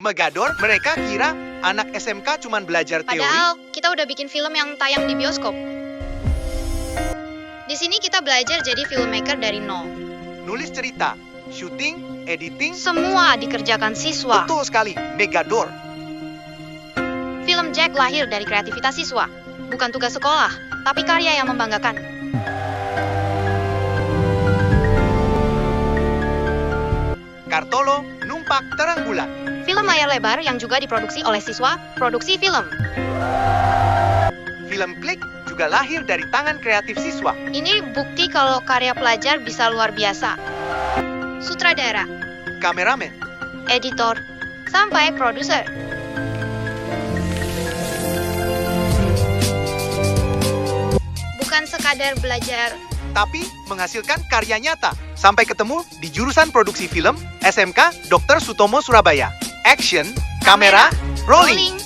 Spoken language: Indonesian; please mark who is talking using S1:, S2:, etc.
S1: Megador, mereka kira anak SMK cuman belajar teori.
S2: Padahal kita udah bikin film yang tayang di bioskop. Di sini kita belajar jadi filmmaker dari nol.
S1: Nulis cerita, syuting, editing,
S2: Semua dikerjakan siswa.
S1: betul sekali, Megador.
S2: Film Jack lahir dari kreativitas siswa. Bukan tugas sekolah, tapi karya yang membanggakan.
S1: Kartolo, Numpak, Terang Bulan.
S2: Film layar lebar yang juga diproduksi oleh siswa, produksi film.
S1: Film Klik juga lahir dari tangan kreatif siswa.
S2: Ini bukti kalau karya pelajar bisa luar biasa. Sutradara,
S1: Kameramen,
S2: editor, sampai produser. Bukan sekadar belajar.
S1: tapi menghasilkan karya nyata. Sampai ketemu di jurusan produksi film SMK Dr. Sutomo Surabaya. Action, kamera, rolling.